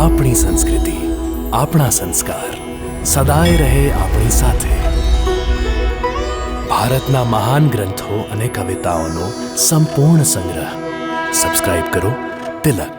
આપણી સંસ્કૃતિ, આપણા સંસ્કાર સદાય રહે આપણી સાથે. ભારતના મહાન ગ્રંથો અને કવિતાઓનો સંપૂર્ણ સંગ્રહ. સબસ્ક્રાઇબ કરો તિલક.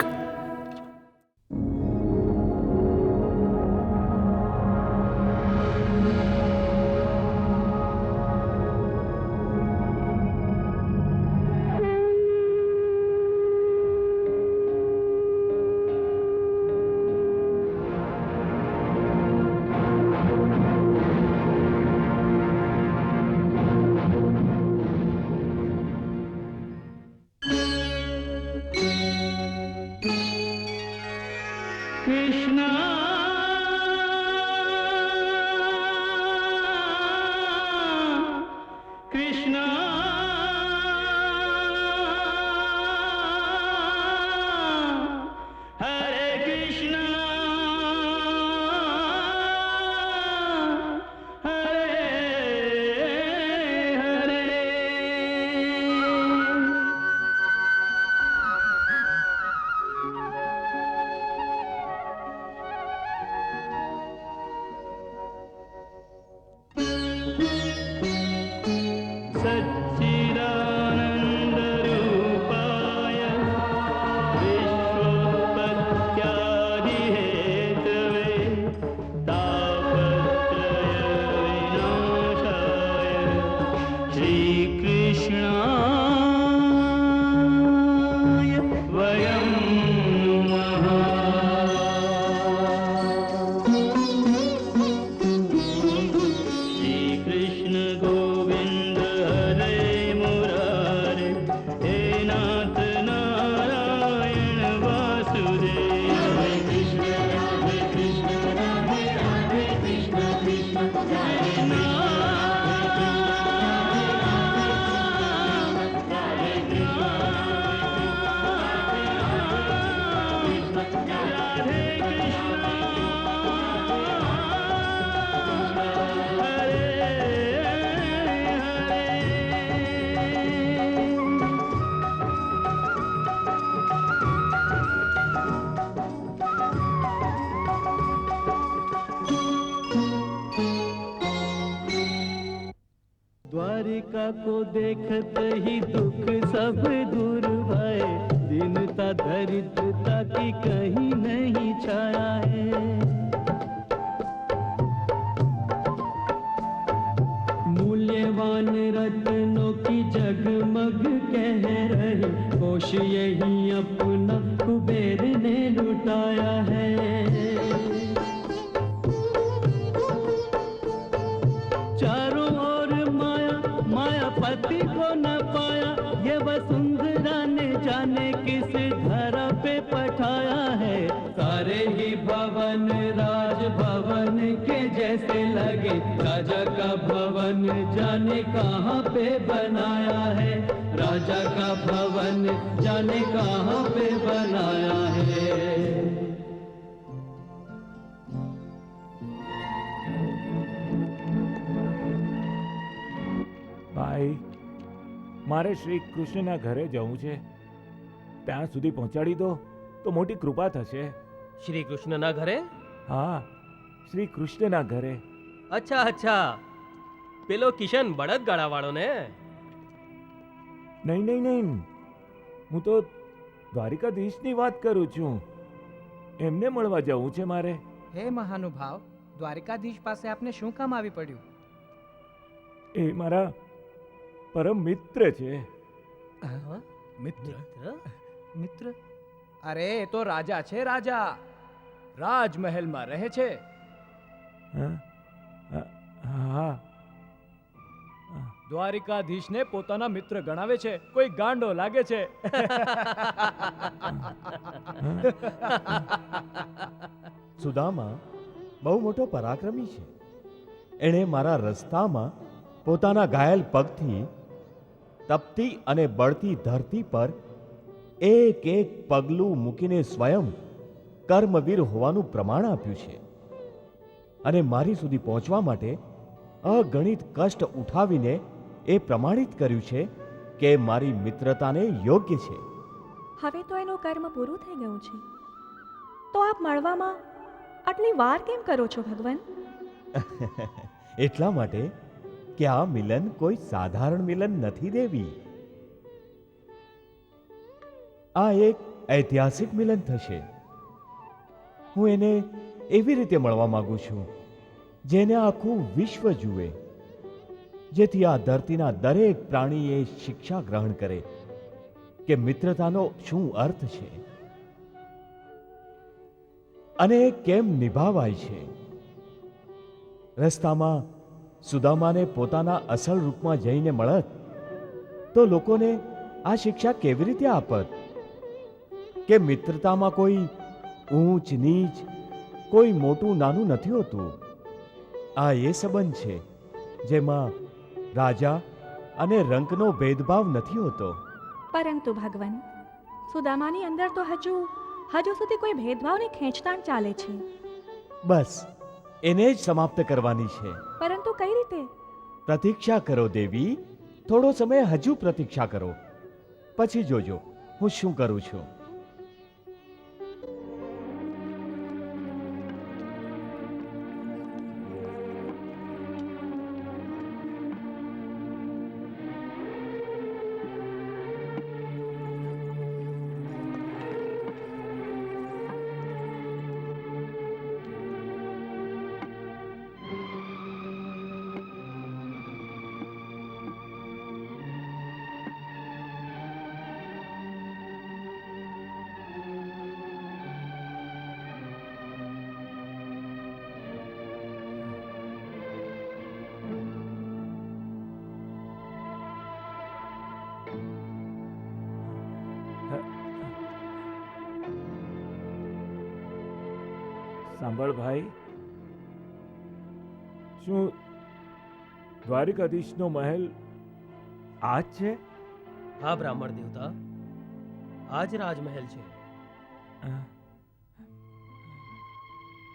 द्वारिका को देखते ही दुख सब दूर भय, दीनता दरिद्रता की कहीं नहीं छाया है. मूल्यवान रत्नों की जगमग कह रही, कोश यही अपना कुबेर ने लुटाया है. चारों ओर माया पति को न पाया, ये वसुंधरा ने जाने किस धरा पे पठाया है. सारे ही भवन राज भवन के जैसे लगे, राजा का भवन जाने कहाँ पे बनाया है. राजा का भवन जाने कहाँ पे बनाया है. ભાઈ, મારે શ્રી કૃષ્ણના ઘરે જવું છે. ત્યાં સુધી પહોંચાડી દો તો મોટી કૃપા થશે. શ્રી કૃષ્ણના ઘરે? હા, શ્રી કૃષ્ણના ઘરે. અચ્છા અચ્છા, પેલો કિશન બળદગાડા વાળો ને? નહીં નહીં નહીં, હું તો દ્વારિકાધીશની વાત કરું છું. એમને મળવા જવું છે મારે. હે મહાનુભાવ, દ્વારિકાધીશ પાસે આપને શું કામ આવી પડ્યું? એ મારા પરમ મિત્ર છે. મિત્ર? મિત્ર? અરે એ તો રાજા છે, રાજા. રાજમહેલમાં રહે છે. હા, દ્વારિકાધીશને પોતાના મિત્ર ગણાવે છે. કોઈ ગાંડો લાગે છે. સુદામા બહુ મોટો પરાક્રમી છે. એણે મારા રસ્તામાં પોતાના ઘાયલ પગથી તપતી અને બળતી ધરતી પર એક એક પગલું મૂકીને સ્વયં કર્મવીર હોવાનું પ્રમાણ આપ્યું છે. અને મારી સુધી પહોંચવા માટે અગણિત કષ્ટ ઉઠાવીને એ પ્રમાણિત કર્યું છે કે મારી મિત્રતાને યોગ્ય છે. હવે તો એનું કર્મ પૂરું થઈ ગયું છે. તો આપ મળવામાં આટલી વાર કેમ કરો છો ભગવાન? એટલા માટે કે આ મિલન કોઈ સાધારણ મિલન નથી દેવી. આ એક ઐતિહાસિક મિલન થશે. હું એને એવી રીતે મળવા માંગુ છું જેને આખું વિશ્વ જુએ, જેથી આ ધરતીના દરેક પ્રાણીએ શિક્ષા ગ્રહણ કરે કે મિત્રતાનો શું અર્થ છે અને એ કેમ નિભાવાય છે. રસ્તામાં સુદામાને પોતાના અસલ રૂપમાં જઈને મળત તો લોકોને આ શિક્ષા કેવી રીતે આપત કે મિત્રતામાં કોઈ ઊંચ નીચ, કોઈ મોટું નાનું નથી હોતું. આ એ સંબંધ છે જેમાં રાજા અને રંકનો ભેદભાવ નથી હોતો. પરંતુ ભગવાન, સુદામાની અંદર તો હજુ સુધી કોઈ ભેદભાવની ખેંચતાણ ચાલે છે. બસ એને જ સમાપ્ત કરવાની છે. પરંતુ કઈ રીતે? પ્રતીક્ષા કરો દેવી, થોડો સમય હજુ પ્રતીક્ષા કરો, પછી જોજો હું શું કરું છું. સાંભળ ભાઈ, શું દ્વારિકાધીશનો મહેલ આ જ છે? હા બ્રાહ્મણ દેવતા, આ જ રાજમહેલ છે.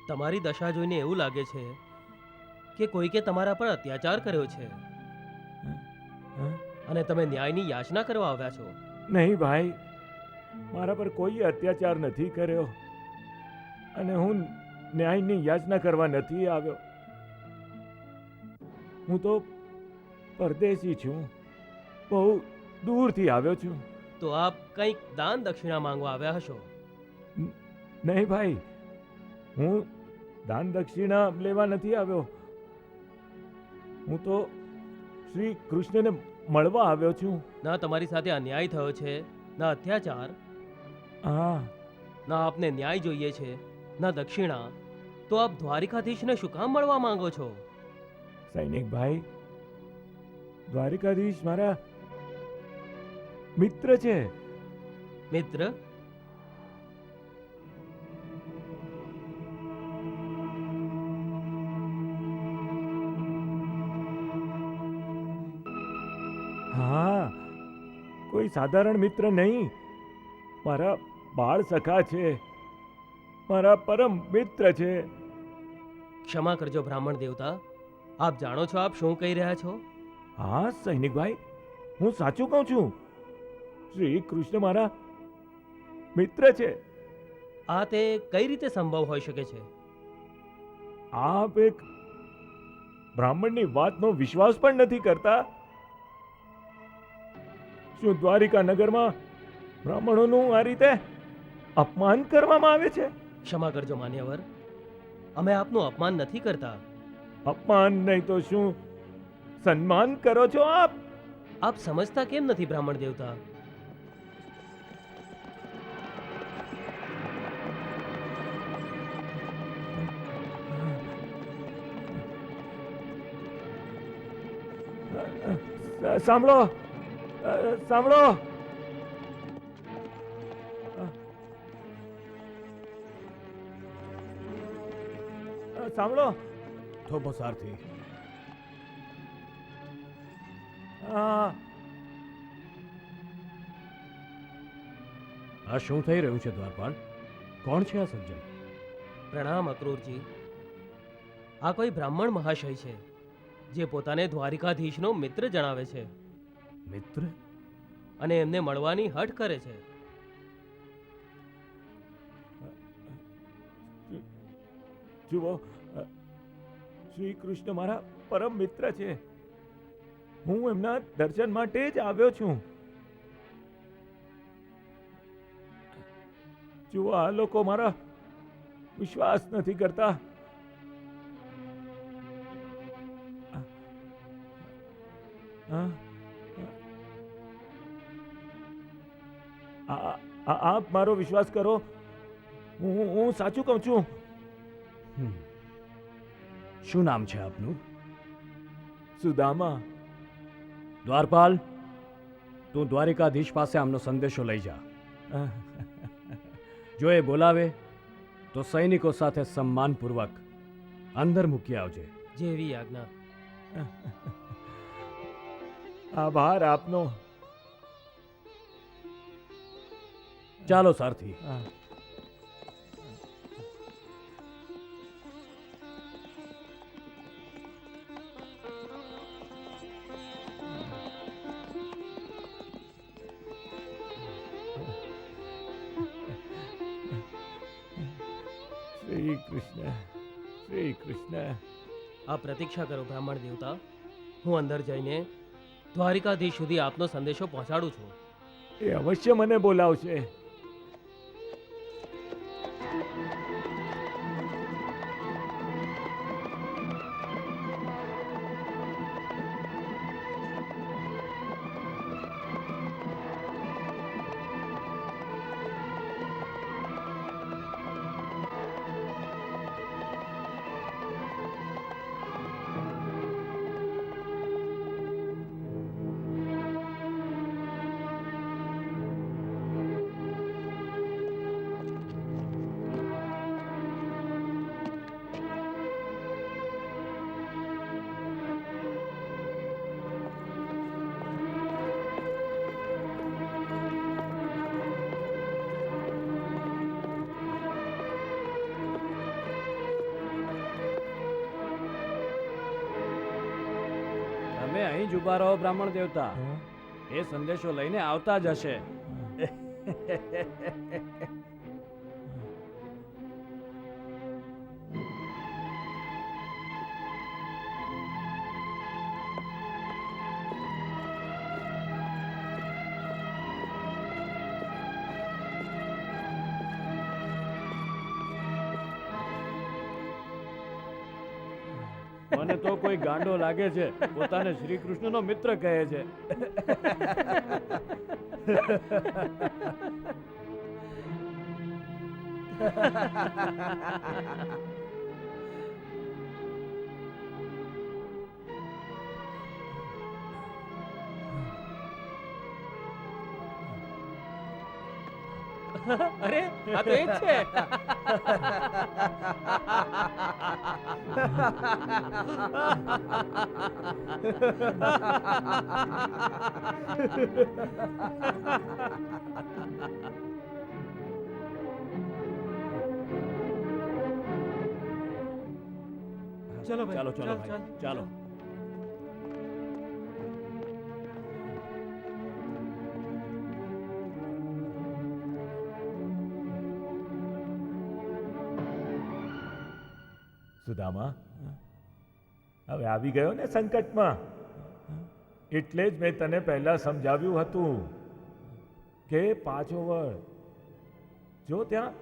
તમારી દશા જોઈને એવું લાગે છે કે કોઈકે તમારા પર અત્યાચાર કર્યો છે અને તમે ન્યાયની યાચના કરવા આવ્યા છો. નહીં ભાઈ, મારા પર કોઈ અત્યાચાર નથી કર્યો અને હું ન્યાયની યાચના કરવા નથી આવ્યો. હું તો પરદેશી છું, બહુ દૂરથી આવ્યો છું. તો આપ કંઈક દાન દક્ષિણા માંગવા આવ્યા હશો. નહીં ભાઈ, હું દાન દક્ષિણા લેવા નથી આવ્યો. હું તો શ્રી કૃષ્ણને મળવા આવ્યો છું. ના તમારી સાથે અન્યાય થયો છે, ના અત્યાચાર. હા, ના આપને ન્યાય જોઈએ છે, ના દક્ષિણા. તો આપ દ્વારિકાધીશને શું કામ મળવા માંગો છો? સૈનિક ભાઈ, દ્વારિકાધીશ મારા મિત્ર છે. મિત્ર? હા, કોઈ સાધારણ મિત્ર નહીં, મારા બાળ સખા છે, મારા પરમ મિત્ર છે. ક્ષમા કરજો બ્રાહ્મણ દેવતા, આપ જાણો છો આપ શું કહી રહ્યા છો? હા સૈનિકભાઈ, હું સાચું કહું છું. શ્રી કૃષ્ણ મારા મિત્ર છે. આ તે કઈ રીતે સંભવ હોઈ શકે છે? આપ એક બ્રાહ્મણની વાતનો વિશ્વાસ પણ નથી કરતા. શું દ્વારિકા નગરમાં બ્રાહ્મણોનું આ રીતે અપમાન કરવામાં આવે છે? ક્ષમા કરજો માન્યવર, અમે આપનું અપમાન નથી કરતા. અપમાન નહીં તો શું સન્માન કરો છો આપ? આપ સમજતા કેમ નથી બ્રાહ્મણ દેવતા? સાંભળો, સાંભળો. સાંભળો. થોભો સારથી. હા, આ શું થઈ રહ્યું છે દ્વારપાલ? કોણ છે આ સજ્જન? પ્રણામ અક્રૂરજી. આ કોઈ બ્રાહ્મણ મહાશય છે જે પોતાને દ્વારિકાધીશનો મિત્ર જણાવે છે મિત્ર? અને એમને મળવાની હઠ કરે છે. જુઓ, શ્રી કૃષ્ણ મારા પરમ મિત્ર છે. હું એમના દર્શન માટે જ આવ્યો છું. જુઓ, આ લોકો મારા વિશ્વાસ નથી કરતા. આપ મારો વિશ્વાસ કરો. હું સાચું કહું છું. શું નામ છે આપનું? સુદામા. દ્વારપાલ, તું દ્વારિકાધીશ પાસે આમનો સંદેશો લઈ જા. જો એ બોલાવે તો સૈનિકો સાથે સન્માનપૂર્વક અંદર મૂકી આવજે. જેવી આજ્ઞા. આભાર આપનો. ચાલો સારથી. શ્રી કૃષ્ણ, શ્રી કૃષ્ણ. આ પ્રતીક્ષા કરો બ્રાહ્મણ દેવતા. હું અંદર જઈને દ્વારિકાધીશ સુધી આપનો સંદેશો પહોંચાડું છું. એ અવશ્ય મને બોલાવશે. તમે અહીં જ ઊભા રહો બ્રાહ્મણ દેવતા. એ સંદેશો લઈને આવતા જ હશે. મને તો કોઈ ગાંડો લાગે છે, પોતાને શ્રી કૃષ્ણનો મિત્ર કહે છે. અરે આ તો એ જ છે. ચલો ભાઈ, ચાલો ચાલો ભાઈ, ચાલો. સુદામા, હવે આવી ગયો ને સંકટમાં. એટલે જ મેં તને પહેલા સમજાવ્યું હતું કે પાછો વળ. જો ત્યાં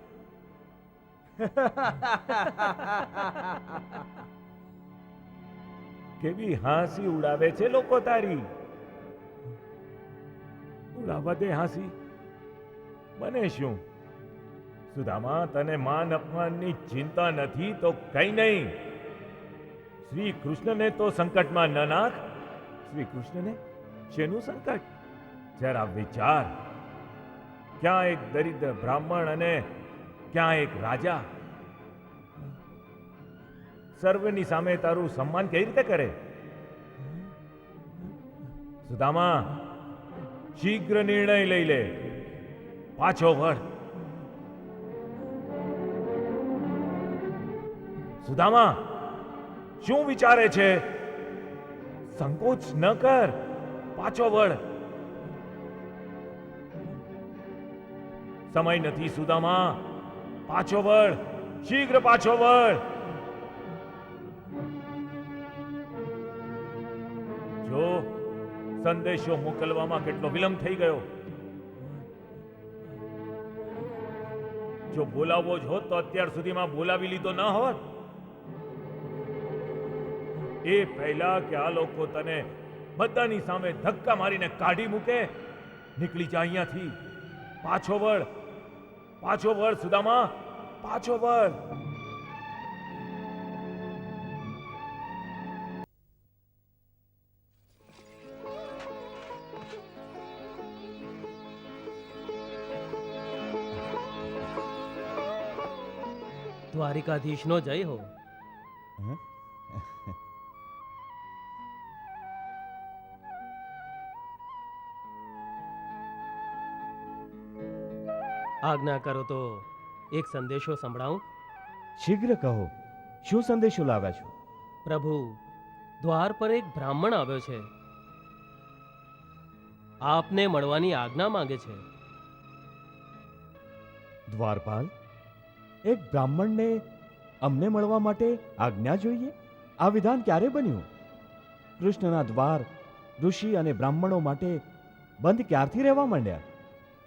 કેવી હાંસી ઉડાવે છે લોકો તારી. ઉડાવવા દે હાંસી, બને શું? સુદામા, તને માન અપમાનની ચિંતા નથી તો કઈ નહીં. શ્રી કૃષ્ણને તો સંકટમાં ન નાખ. શ્રી કૃષ્ણને શેનું સંકટ? જરા વિચાર. ક્યાં એક દરિદ્ર બ્રાહ્મણ અને ક્યાં એક રાજા. સર્વની સામે તારું સન્માન કઈ રીતે કરે? સુદામા, શીઘ્ર નિર્ણય લઈ લે. પાછો વળ. સુદામા, શું વિચારે છે? સંકોચ ન કર, પાછો વળ. સમય નથી સુદામા, પાછો વળ, શીઘ્ર પાછો વળ. સંદેશો મોકલવામાં કેટલો વિલંબ થઈ ગયો. જો બોલાવવો જ હોત તો અત્યાર સુધીમાં બોલાવી લીધો ન હોત. એ પહેલા કે આ લોકો તને બધાની સામે ધક્કા મારીને કાઢી મૂકે, નીકળી જા અહીંયાથી. પાછો વળ સુદામા, પાછો વળ. દ્વારિકાધીશનો જય હો. હં? આજ્ઞા કરો તો એક સંદેશો સંભળાવું. શીઘ્ર કહો, શું સંદેશો લાવ્યા છો? પ્રભુ, દ્વાર પર એક બ્રાહ્મણ આવ્યો છે. આપને મળવાની આજ્ઞા માંગે છે. દ્વારપાલ, એક બ્રાહ્મણને અમને મળવા માટે આજ્ઞા જોઈએ? આ વિધાન ક્યારે બન્યું? કૃષ્ણના દ્વાર ઋષિ અને બ્રાહ્મણો માટે બંધ ક્યારથી રહેવા માંડ્યા?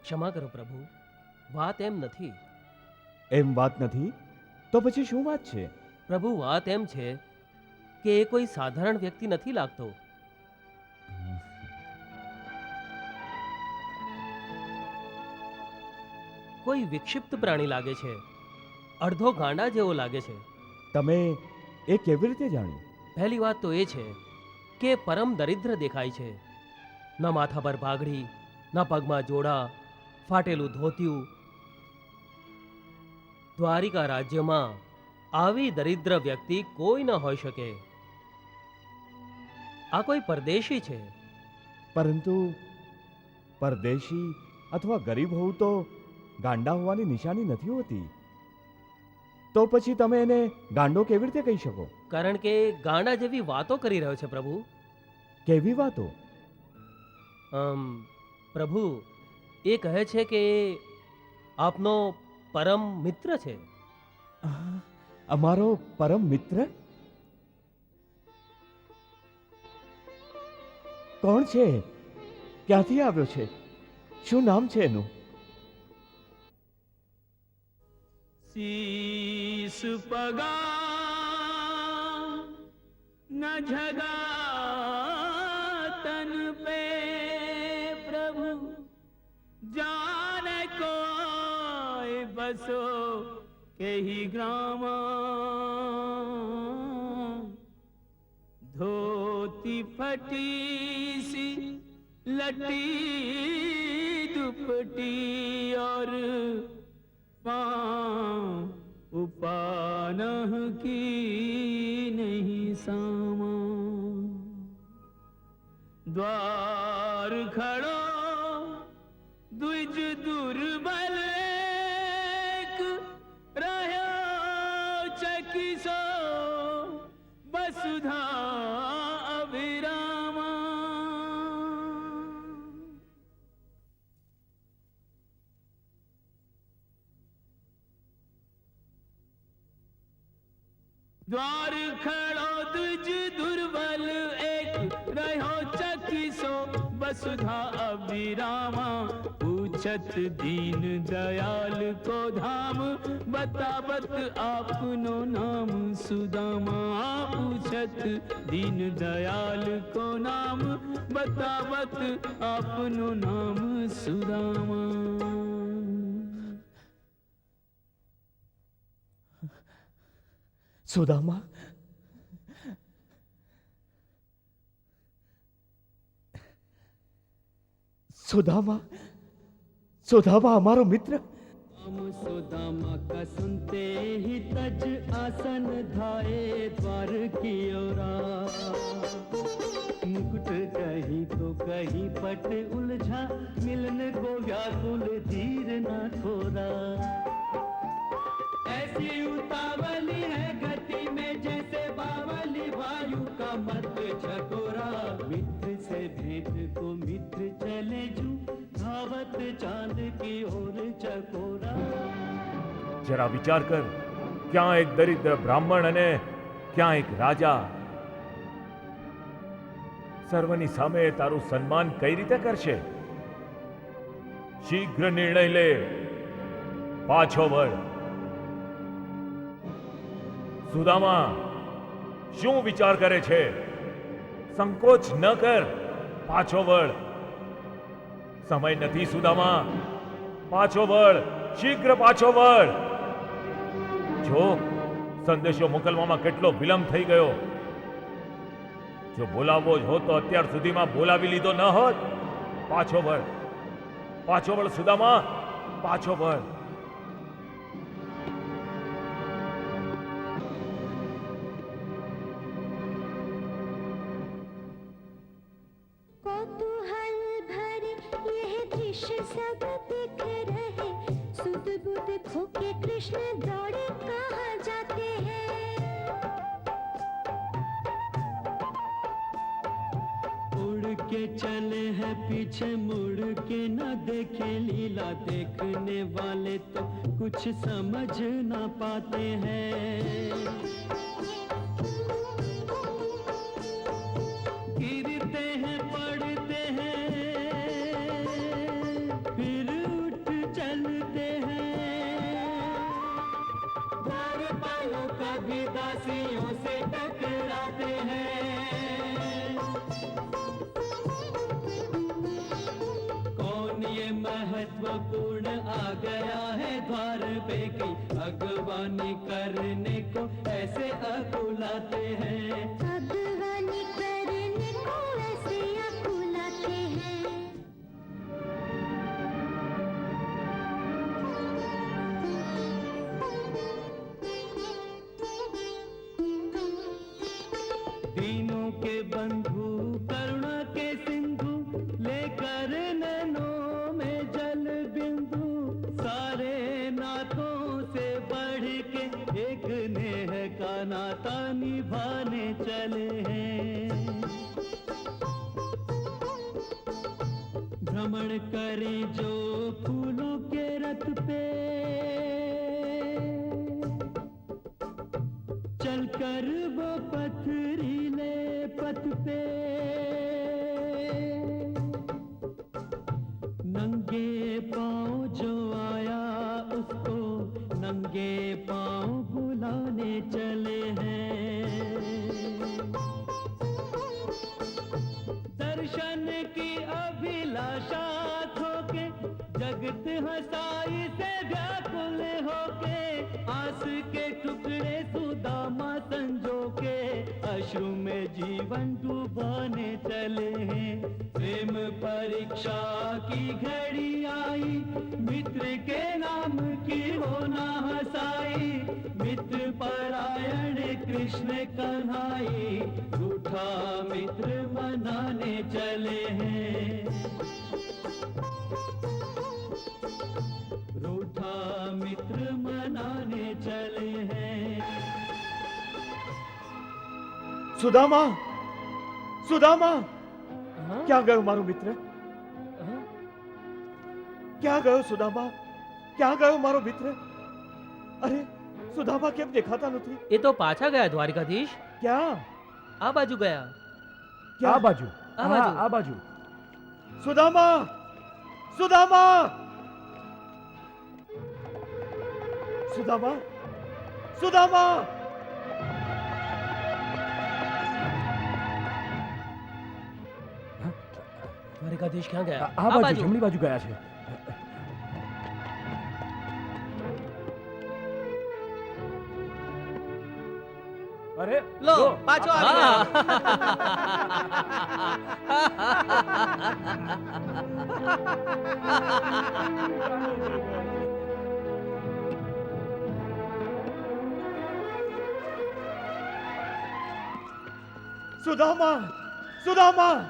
ક્ષમા કરો પ્રભુ, વાત એમ નથી. એમ વાત નથી તો પછી શું વાત છે? પ્રભુ, વાત એમ છે કે એ કોઈ સાધારણ વ્યક્તિ નથી લાગતો. કોઈ વિક્ષિપ્ત પ્રાણી લાગે છે. અડધો ગાંડા જેવો લાગે છે. તમે એ કેવી રીતે જાણ્યું? પહેલી વાત તો એ છે કે પરમ દરિદ્ર દેખાય છે. ન માથા પર પાઘડી, ન પગમાં જોડા, ફાટેલું ધોતિયું. દ્વારિકા રાજ્યમાં આવી દરિદ્ર વ્યક્તિ કોઈ ન હોઈ શકે. આ કોઈ પરદેશી છે. પરંતુ પરદેશી અથવા ગરીબ હોવું તો ગાંડા હોવાની નિશાની નથી હોતી. તો પછી તમે એને ગાંડો કેવી રીતે કહી શકો? કારણ કે ગાંડા જેવી વાતો કરી રહ્યો છે પ્રભુ. કેવી વાતો? પ્રભુ, એ કહે છે કે આપનો પરમ મિત્ર છે. અમારો પરમ મિત્ર? કોણ છે? ક્યાંથી આવ્યો છે? શું નામ છે એનું? शीस पगा न झगा तन पे प्रभु जाने कोई बसो के ही ग्राम धोती फटी सी लटी दुपटी और उपानह की नहीं सामा द्वार खड़ो द्विज दुर्बल एक रह्यो चकिसो वसुधा अभिरामा द्वार खड़ो द्विज दुर्बल एक रहो चकिसो वसुधा अभिरामा पूछत दीन दयाल को धाम बतावत आपनो नाम सुदामा पूछत दीन दयाल को नाम बतावत आपनो नाम सुदामा સુદામા? સુદામા? સુદામા અમારો મિત્ર? हम सुदामा का सुनते ही तज आसन धाए द्वार की ओरा मुकुट कहीं तो कहीं पट उलझा मिलन को व्याकुल धीर ना थोड़ा ऐसी उतावली है गति में जैसे बावली वायु का मत छकोरा मित्र से भेंट को मित्र चले जू धावत चांद की ओर चकोरा જરા વિચાર કર, ક્યાં એક દરિદ્ર બ્રાહ્મણ અને ક્યાં એક રાજા. સર્વની સામે તારું સન્માન કઈ રીતે કરશે? શીઘ્ર નિર્ણય લે, પાછો વળ. સુદામા, શું વિચાર કરે છે? સંકોચ ન કર, પાછો વળ. સમય નથી સુદામા, પાછો વળ, શીઘ્ર પાછો વળ. જો સંદેશો મોકલવામાં કેટલો વિલંબ થઈ ગયો. જો બોલાવવો જ હોત તો અત્યાર સુધીમાં બોલાવી લીધો ન હોત. પાછો વળ, પાછો વળ સુદામા, પાછો વળ. कौतूहल भरे यह दृश्य सब दिख रहे, सुध बुध खोके कृष्ण दौड़े कहाँ जाते हैं। उड़ के चले हैं पीछे मुड़ के न देखे लीला, देखने वाले तो कुछ समझ ना पाते हैं। गिरते हैं पड़ते हैं फिर उठ चलते हैं, द्वारपालों कभी दासियों से टकराते हैं। कौन ये महत्वपूर्ण आ गया है द्वार पे की अगवानी करने को ऐसे अकुलाते हैं। अगवानी करने को ऐसे अकुलाते हैं। दीनों के बंधु करुणा के सिंधु, लेकर नैनों में जल बिंदु, सारे नातों से बढ़ के एक नेह का नाता निभाने चले हैं। भ्रमण करें जो फूलों के रथ पे, चलकर वो पथरीले पथ पे, नंगे पांव जो आया उसको नंगे पांव बुलाने चले हैं। दर्शन की अभिलाषा खोके जगत हंसाई से व्याकुल होके, आस के टुकड़े सुदामा संजो के अश्रु में जीवन डुबाने चले हैं। प्रेम परीक्षा की घड़ी आई, मित्र के नाम की होना हंसाई, मित्र परायण कृष्ण कन्हाई, रूठा मित्र मनाने चले हैं। रूठा मित्र मनाने चले हैं। સુદામા, સુદામા, ક્યાં ગયો મારો મિત્ર? ક્યાં ગયો સુદામા? ક્યાં ગયો મારો મિત્ર? અરે સુદામા કેમ દેખાતા નથી? એ તો પાછા ગયા દ્વારિકાધીશ. ક્યાં? આ બાજુ ગયા. ક્યાં? આ બાજુ, આ બાજુ. આ બાજુ. સુદામા, સુદામા, સુદામા, સુદામા. દ્વારિકાધીશ ક્યાં ગયા? આ બાજુ, જમણી બાજુ ગયા છે. અરે લો જો, પાછો આ- આવી ગયા. સુદામા, સુદામા.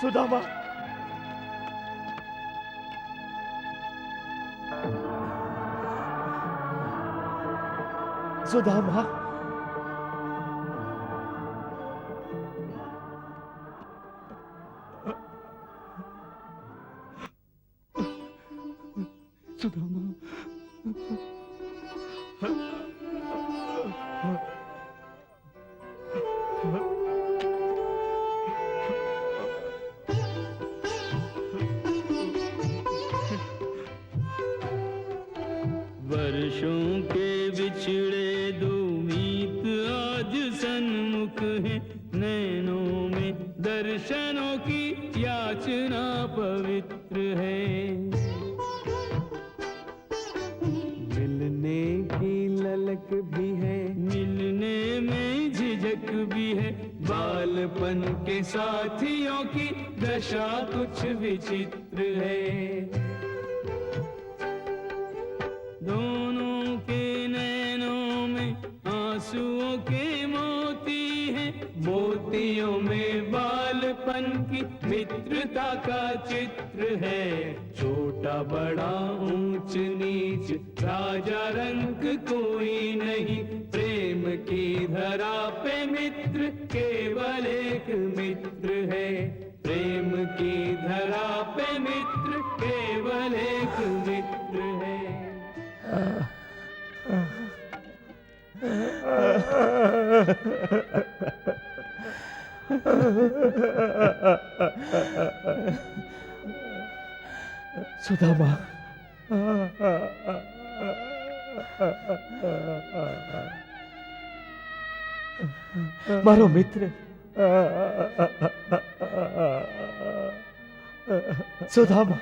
સુદામા, સુદામા. सुदामा वर्षों के बिछड़े दो मीत आज सन्मुख है, नैनों में दर्शनों की याचना पवित्र है। मिलने की ललक भी है, मिलने में झिझक भी है, बालपन के साथियों की दशा कुछ विचित्र है। दोनों के नैनों में आंसुओं के मोती हैं, मोतियों में बालपन की मित्रता का चित्र है। छोटा बड़ा ऊंच नीच राजा रंग कोई नहीं, प्रेम की धरा पे मित्र केवल एक मित्र है। प्रेम की धरा पे मित्र केवल एक मित्र है। સુદામા, મારો મિત્ર સુદામા,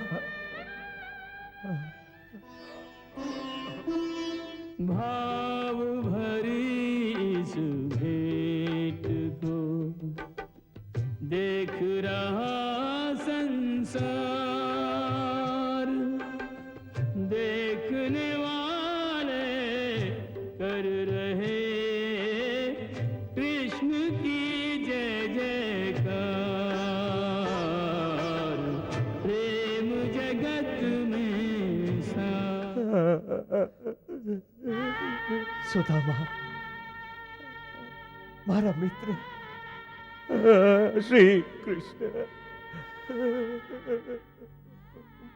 भाव भरी इस भेंट को देख रहा संसार, देखने वाले कर रहे कृष्ण की जय जयकार। प्रेम जगत में सा સુદામા, મારા મિત્ર શ્રી કૃષ્ણ,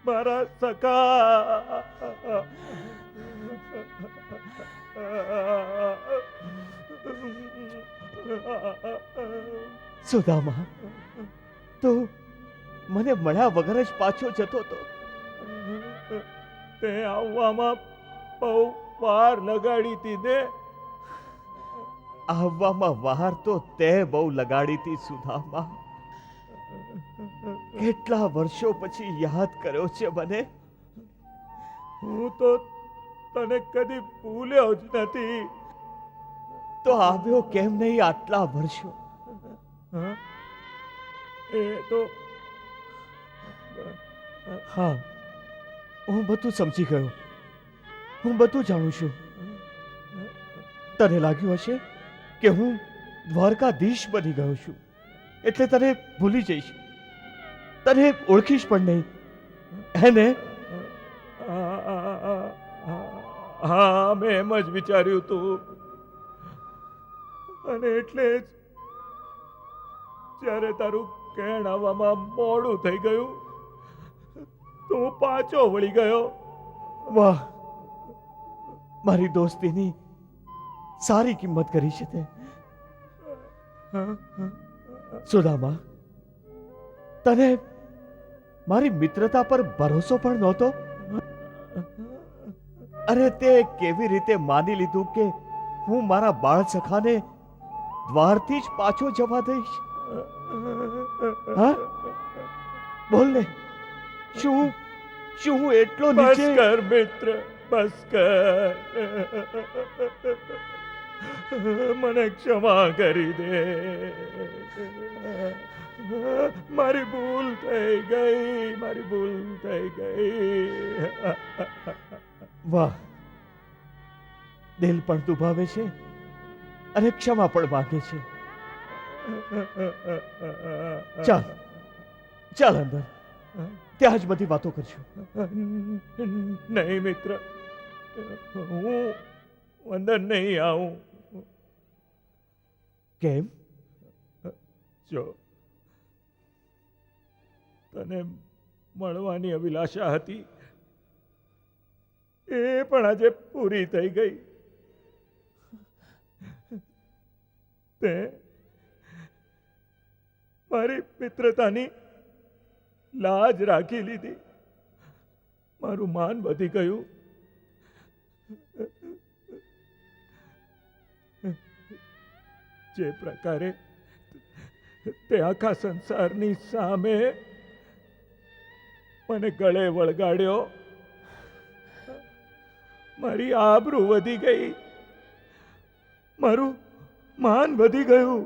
મારા સખા, સુદામા, તું મને મળ્યા વગર જ પાછો જતો હતો. તે આવવામાં બહુ વાર લગાડી હતી ને. આવવામાં વાર તો તે બહુ લગાડી હતી સુદામા. કેટલા વર્ષો પછી યાદ કર્યો છે મને. હું તો તને કદી ભૂલ્યો જ નથી. તો આવ્યો કેમ નહીં આટલા વર્ષો? હા, એ તો હા, હું બધું સમજી ગયો. હું બધું જાણું છું. તને લાગ્યું હશે કે હું દ્વારકાધીશ બની ગયો છું એટલે તને ભૂલી જઈશ, તને ઓળખીશ પણ નહીં, હે ને? હા, મેં એમ જ વિચાર્યું હતું. અને એટલે જ જ્યારે તારું કહેણ આવવામાં મોડું થઈ ગયું તો હું પાછો વળી ગયો. વાહ, મારી દોસ્તીની સારી કિંમત કરી છે તે. સુદામા, તને મારી મિત્રતા પર ભરોસો પણ નહોતો? અરે તે કેવી રીતે માની લીધું કે હું મારા બાળ સખાને દ્વારથી જ પાછો જવા દઈશ? હા, બોલ ને, શું હું એટલો બસ નીચે? કર મિત્ર, બસ કર. મને ક્ષમા કરી દે. મારી ભૂલ થઈ ગઈ, મારી ભૂલ થઈ ગઈ. વાહ, દિલ પણ દુભાવે છે અને ક્ષમા પણ માંગે છે. ચાલ ચાલ અંદર, ત્યાં જ બધી વાતો કરશું. નહીં મિત્ર, હું અંદર નહીં આવું. કેમ? જો તને મળવાની અભિલાષા હતી એ પણ આજે પૂરી થઈ ગઈ. તે મારી મિત્રતાની લાજ રાખી લીધી. મારું માન વધી ગયું. જે પ્રકારે તે આખા સંસારની સામે મને ગળે વળગાડ્યો, મારી આબરૂ વધી ગઈ, મારું માન વધી ગયું.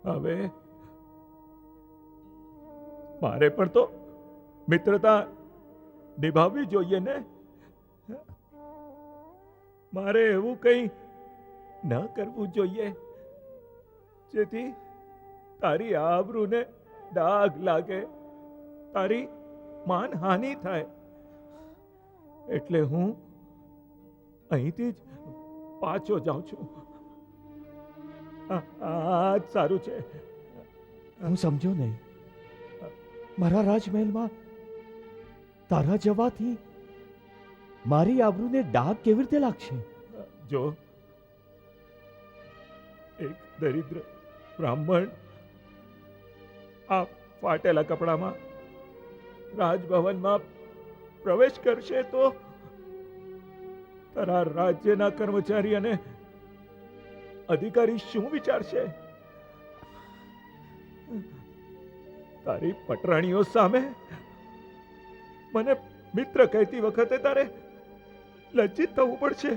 હવે મારે પણ તો મિત્રતા નિભાવવી જોઈએ ને. મારે એવું કંઈ ન કરવું જોઈએ જેથી તારી આબરૂને ડાઘ લાગે, તારી માનહાનિ થાય. એટલે હું અહીંથી જ પાછો જાઉં છું. આ જ સારું છે. હું સમજો નહીં. મારા રાજમહેલમાં તારા જવાથી મારી આબરૂને ડાઘ કેવી રીતે લાગશે? જો એક દરિદ્ર બ્રાહ્મણ આ ફાટેલા કપડામાં રાજભવનમાં પ્રવેશ કરશે તો તારા રાજ્યના કર્મચારી અને અધિકારી શું વિચારશે? તારી પટરાણીઓ સામે મને મિત્ર કહેતી વખતે તારે લજ્જિત થવું પડશે.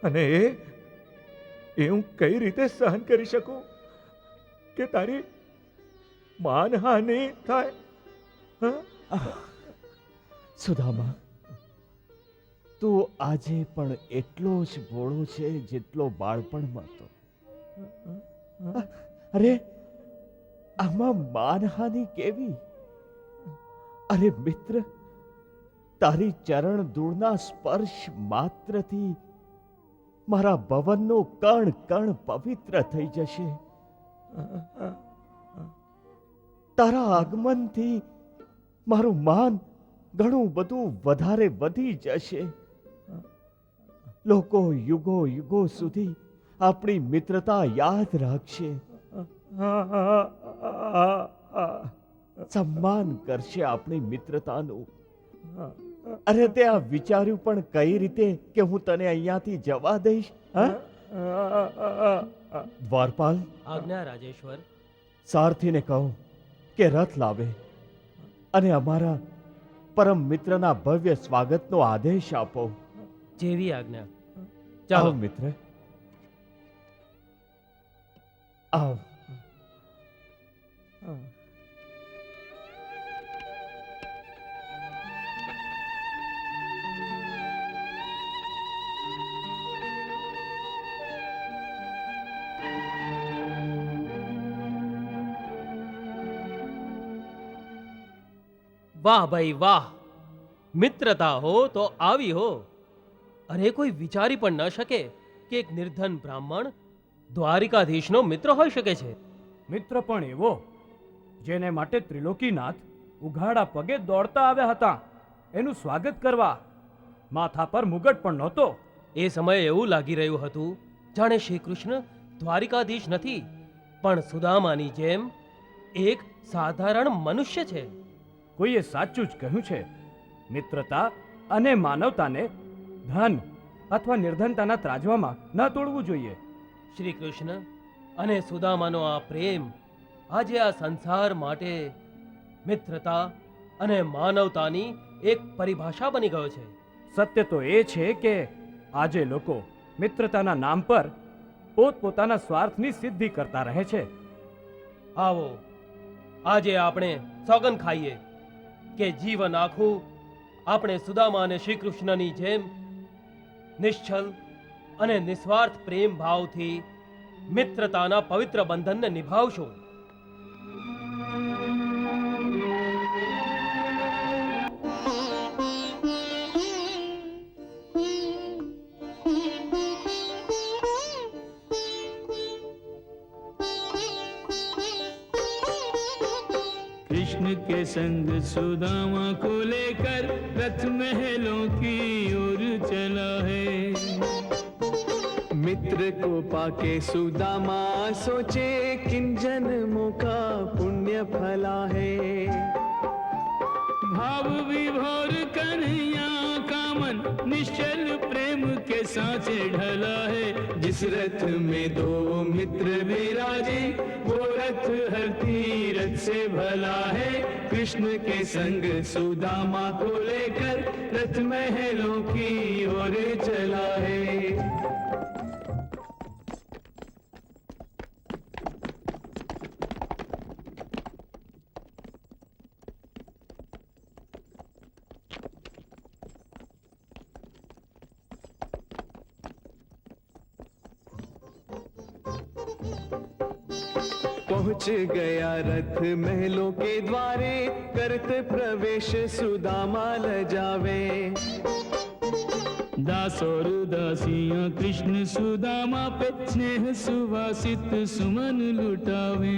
અને એ હું કઈ રીતે સહન કરી શકું કે તારી માનહાનિ થાય? સુદામા, તું આજે પણ એટલો જ ભોળો છે જેટલો બાળપણમાં હતો. અરે આમાં માનહાનિ કેવી? અરે મિત્ર, તારી ચરણ ધૂળના સ્પર્શ માત્રથી મારા ભવનનો કણ કણ પવિત્ર થઈ જશે. તારા આગમનથી મારું માન ઘણું બધું વધારે વધી જશે. લોકો યુગો યુગો સુધી આપણી મિત્રતા યાદ રાખશે, સન્માન કરશે આપણી મિત્રતાનું. અરે તે આ વિચાર્યું પણ કઈ રીતે કે હું તને અહીંયાથી જવા દઈશ? દ્વારપાલ, આજ્ઞા રાજેશ્વર. સારથીને કહું કે રથ લાવે અને અમારા પરમ મિત્રના ભવ્ય સ્વાગતનો આદેશ આપો. જેવી આજ્ઞા. આવ ચાલો. મિત્ર, આવ. વાહ ભાઈ વાહ, મિત્રતા હો તો આવી હો. અરે કોઈ વિચારી પણ ન શકે કે એક નિર્ધન બ્રાહ્મણ દ્વારિકાધીશનો મિત્ર હોઈ શકે છે. મિત્ર પણ એવો જેને માટે ત્રિલોકીનાથ ઉઘાડા પગે દોડતા આવ્યા હતા એનું સ્વાગત કરવા. માથા પર મુગટ પણ નહોતો. એ સમયે એવું લાગી રહ્યું હતું જાણે શ્રી કૃષ્ણ દ્વારિકાધીશ નથી પણ સુદામાની જેમ એક સાધારણ મનુષ્ય છે. કોઈએ સાચું જ કહ્યું છે, મિત્રતા અને માનવતાને ધન અથવા નિર્ધનતાના ત્રાજવામાં ન તોડવું જોઈએ. શ્રી કૃષ્ણ અને સુદામાનો આ પ્રેમ આજે આ સંસાર માટે મિત્રતા અને માનવતાની એક પરિભાષા બની ગયો છે. સત્ય તો એ છે કે આજે લોકો મિત્રતાના નામ પર પોતપોતાના સ્વાર્થની સિદ્ધિ કરતા રહે છે. આવો આજે આપણે સોગંદ ખાઈએ કે જીવન આખું આપણે સુદામા અને શ્રી કૃષ્ણની જેમ નિશ્ચલ અને નિસ્વાર્થ પ્રેમ ભાવથી મિત્રતાના પવિત્ર બંધનને નિભાવશું. कृष्ण के संग सुदामा को लेकर रथ महलों की ओर चला है। मित्र को पाके सुदामा सोचे किन जन्मों का पुण्य फला है। भाव विभोर कन्हैया का मन निश्चल प्रेम के सांचे ढला है। जिस रथ में दो मित्र विराजे वो रथ हर तीरथ से भला है। कृष्ण के संग सुदामा को लेकर रथ महलों की ओर चला है। पहुंच गया रथ महलों के द्वारे करते प्रवेश सुदामा लजावे। दास और दासियां कृष्ण सुदामा पे स्नेह सुवासित सुमन लुटावे।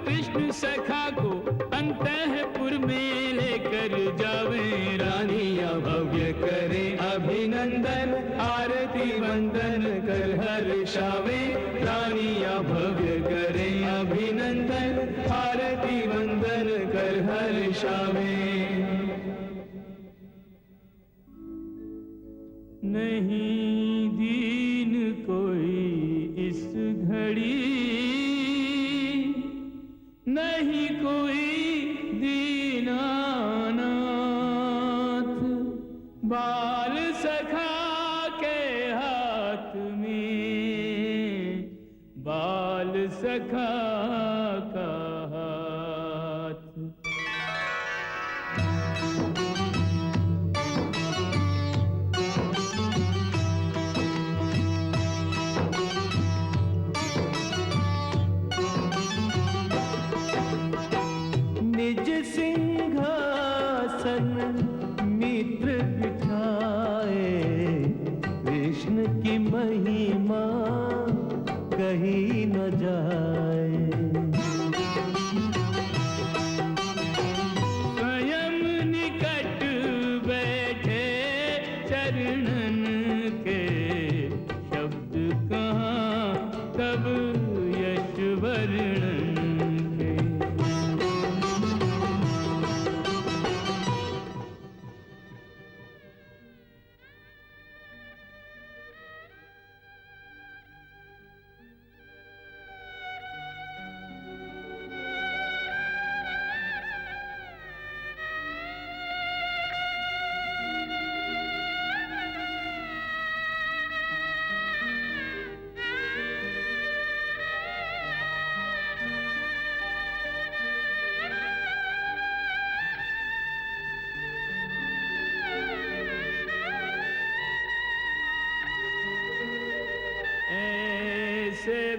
कृष्ण सखा को अंतःपुर में लेकर जावे। रानियां भव्य करे अभिनंदन आरती वंदन कर हर्षावे। रानियां भव्य करे अभिनंदन आरती वंदन कर हर्षावे। नहीं दीन कोई इस घड़ी, नहीं कोई दीनानाथ। बाल सखा के हाथ में, बाल सखा का हाथ। निज सिंहासन मित्र बिठाए। कृष्ण की महिमा कही न जाए। स्वयं निकट बैठे चरणन के, शब्द कहाँ तब यश वर्णन के।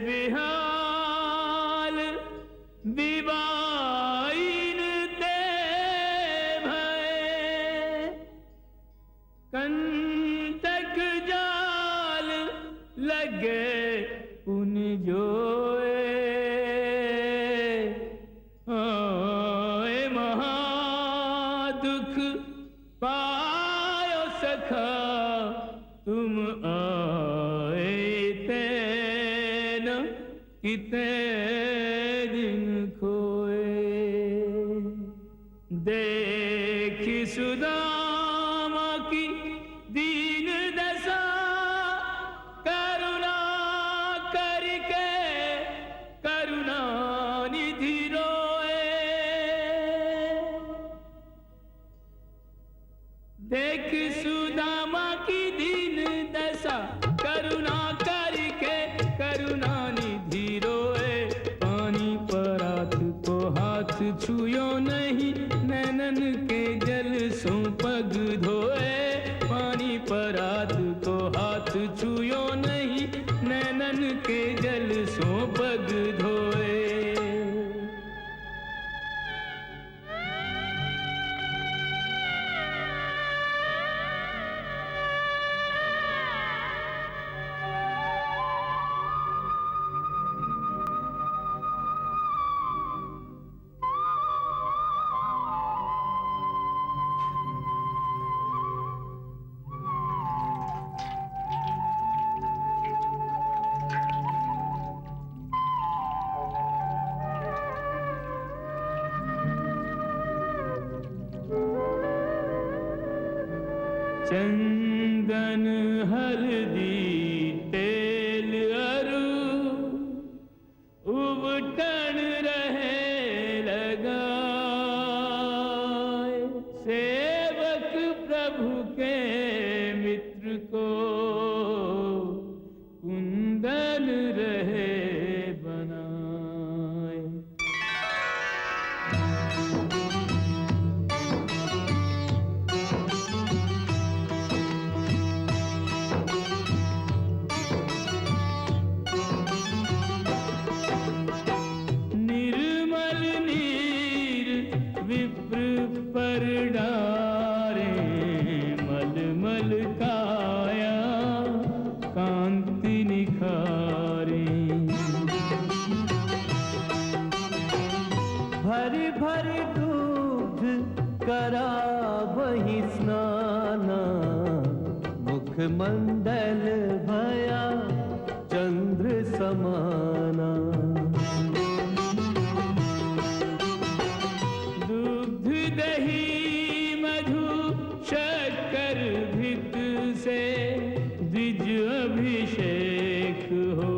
बिहाल विवाइन ते भय कंटक जाल लगे पुन जोए महादुख पायो सखा तुम आए तेन किते दिन खोए देखी सुदामा की दीन दशा करुणा करके करुणा निधि रोए देख सुदामा की दीन दशा करुणा करके करुणा निधि रोए पानी परात को हाथ छुयो नहीं नैनन के जल सो पग धोए पानी परात को हाथ छुयो नहीं नैनन के जल सो पग धोए चंदन हल्दी तेल अरु उबटन रहे लगाए सेवक प्रभु के मित्र को कुंदन रहे बनाए निर्मल नीर विप्र पर डारे मलमल काया कांति निखारे भरी भरी दूध करा वही स्नाना मुख मंडल भया चंद्र समाना दुग्ध दही मधु शक्कर भित से द्विज अभिषेक हो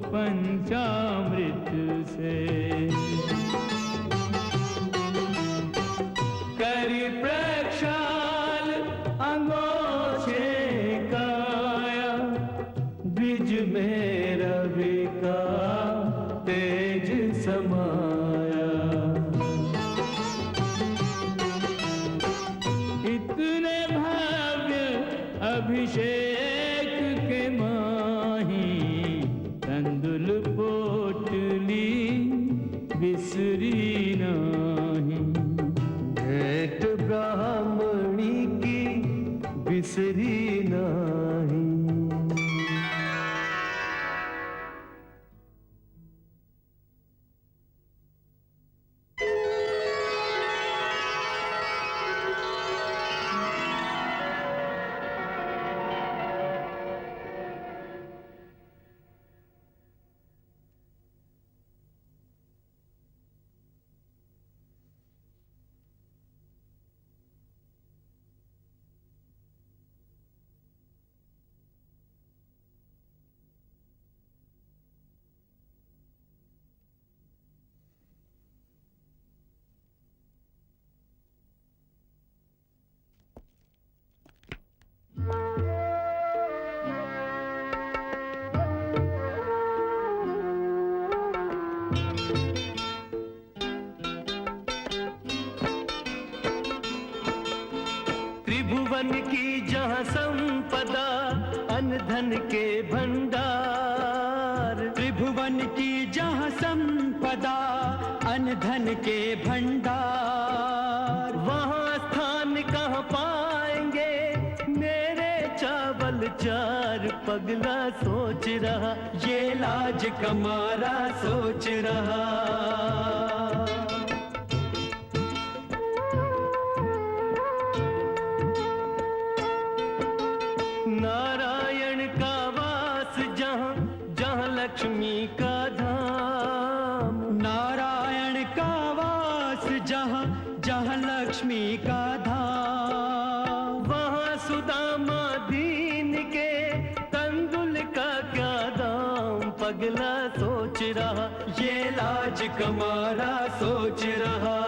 पंचामृत से करि प्रक्षाल अंगोछे काया द्विज में रवि का तेज समाया इतने भव्य अभिषेक के माही तंदुल पोटली बिसरी नाही भेंट ब्राह्मणी की बिसरी नाही त्रिभुवन की जहाँ संपदा अन्न धन के भंडार त्रिभुवन उनकी जहाँ संपदा अन्न धन के भंडार, वहाँ स्थान कहाँ पाएंगे मेरे चावल चार। पगला सोच रहा ये लाज कमारा सोच रहा। नारायण का वास जहाँ जहाँ लक्ष्मी का धाम, नारायण का वास जहाँ जहाँ लक्ष्मी का धाम, वहाँ सुदामा दीन के तंदुल का क्या दाम। पगला सोच रहा ये लाज कमारा सोच रहा।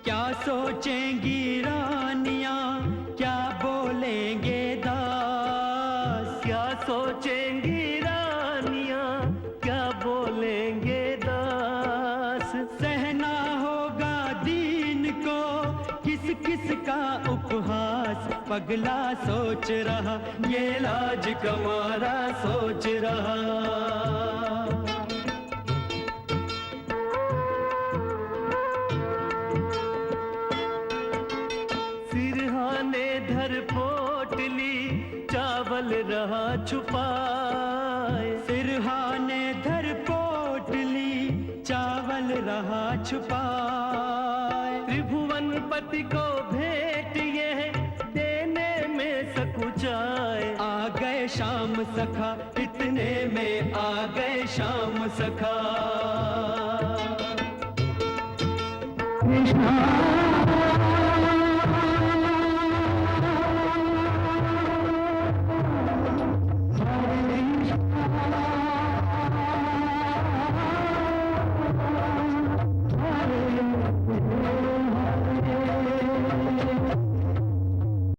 क्या सोचेंगी रानियां, क्या बोलेंगे दास, क्या सोचेंगी रानियां, क्या बोलेंगे दास। सहना होगा दीन को किस किस का उपहास। पगला सोच रहा ये लाज कमारा सोच रहा। सिरहाने धर पोटली चावल रहा छुपाए, सिरहाने धर पोटली चावल रहा छुपाए। त्रिभुवन पति को भेंट ये देने में सकुचाए। आ गए शाम सखा इतने में आ गए शाम सखा। कृष्णा